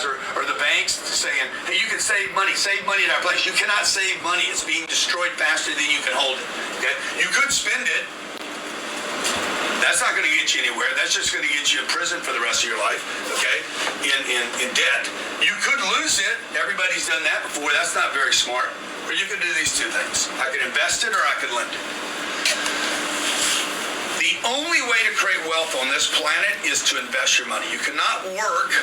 guys or the banks saying, hey, you can save money at our place. You cannot save money. It's being destroyed faster than you can hold it. Okay? You could spend it. That's not going to get you anywhere. That's just going to get you in prison for the rest of your life, okay? In debt. You could lose it. Everybody's done that before. That's not very smart. Or you could do these two things. I could invest it or I could lend it. The only way to create wealth on this planet is to invest your money. You cannot work,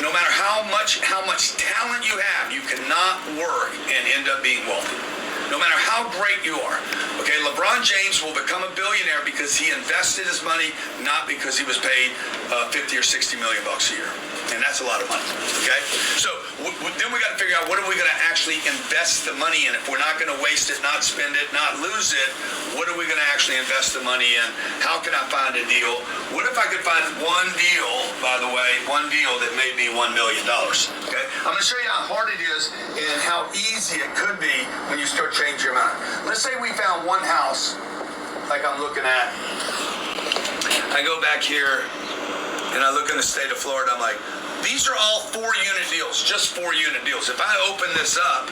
no matter how much talent you have, you cannot work and end up being wealthy. No matter how great you are. Okay, LeBron James will become a billionaire because he invested his money, not because he was paid 50 or 60 million bucks a year. And that's a lot of money, okay? So then we got to figure out what are we going to actually invest the money in. If we're not going to waste it, not spend it, not lose it, what are we going to actually invest the money in? How can I find a deal? What if I could find one deal, by the way, one deal that may be $1 million, okay? I'm going to show you how hard it is and how easy it could be when you start changing your mind. Let's say we found one house, like I'm looking at. I go back here and I look in the state of Florida, I'm like, these are all 4-unit deals, just 4-unit deals. If I open this up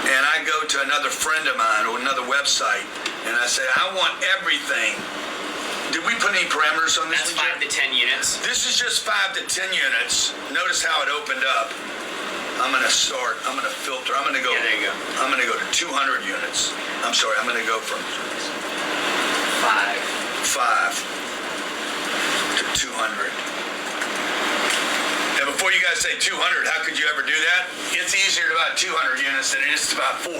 and I go to another friend of mine or another website and I say, I want everything. Did we put any parameters on this? That's 5 to 10 units. This is just 5 to 10 units. Notice how it opened up. I'm going to filter. I'm going to go. Yeah, there you go. I'm going to go to 200 units. I'm sorry, I'm going to go from 5 to 200. And before you guys say 200, how could you ever do that? It's easier to buy 200 units than it is to buy 4.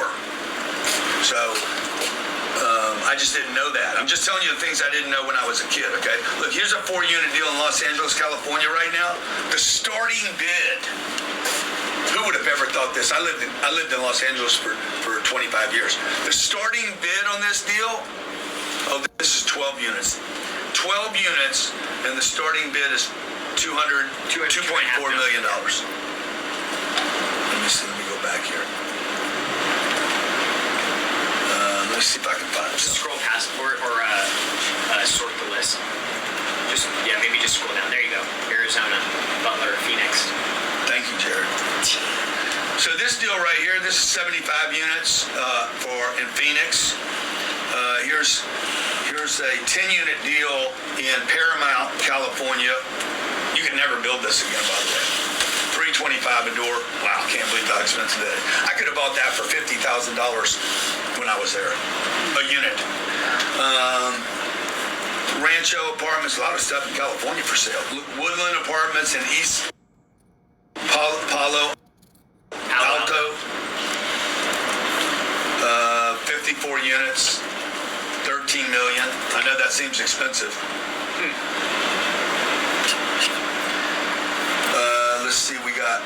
So I just didn't know that. I'm just telling you the things I didn't know when I was a kid, okay? Look, here's a 4-unit deal in Los Angeles, California right now. The starting bid. Who would have ever thought this? I lived in Los Angeles for 25 years. The starting bid on this deal, this is 12 units. 12 units, and the starting bid is $2.4 million. Let me go back here. Let me see if I can find it. Scroll past or sort the list. Maybe just scroll down. There you go. Arizona, Butler, Phoenix. Thank you, Jared. So this deal right here, this is 75 units in Phoenix. Here's a 10-unit deal in Paramount, California. You can never build this again, by the way. $325 a door. Wow, can't believe how expensive that is. I could have bought that for $50,000 when I was there. A unit. Rancho Apartments, a lot of stuff in California for sale. Woodland Apartments in East Palo Alto. 54 units. 13 million. I know that seems expensive. Let's see, we got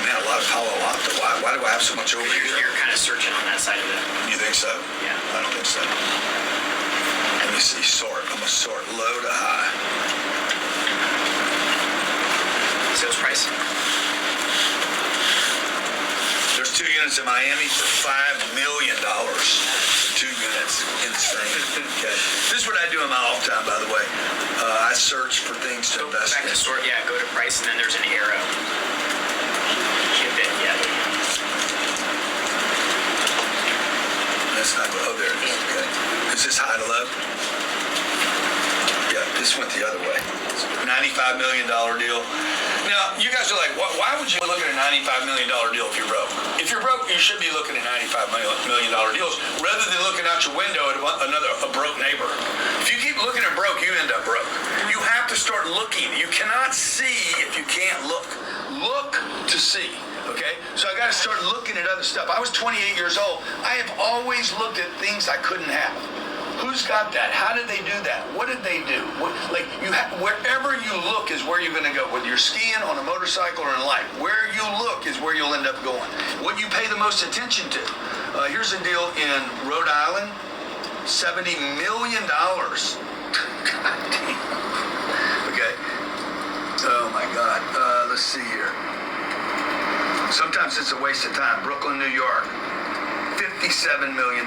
a lot of Palo Alto. Why do I have so much over here? You're kind of searching on that side of it. You think so? Yeah. I don't think so. Let me see, sort. I'm gonna sort low to high. Sales price. There's 2 units in Miami for $5 million. 2 units. Insane. Okay. This is what I do in my off time, by the way. I search for things to invest in. Back to sort, go to price, and then there's an arrow. Hit it, That's not, there it is, okay. Is this high to low? Yeah, this went the other way. $95 million deal. Now, you guys are like, why would you look at a $95 million deal if you're broke? If you're broke, you should be looking at $95 million deals rather than looking out your window at a broke neighbor. If you keep looking at broke, you end up broke. You have to start looking. You cannot see if you can't look. Look to see. Okay? So I got to start looking at other stuff. I was 28 years old. I have always looked at things I couldn't have. Who's got that? How did they do that? What did they do? Wherever you look is where you're going to go. Whether you're skiing, on a motorcycle, or in life. Where you look is where you'll end up going. What you pay the most attention to. Here's a deal in Rhode Island. $70 million. God damn. Okay. Oh my God. Let's see here. Sometimes it's a waste of time. Brooklyn, New York. $57 million.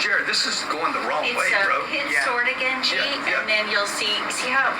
Jared, this is going the wrong way, bro. Hit sort again, G, and then you'll see how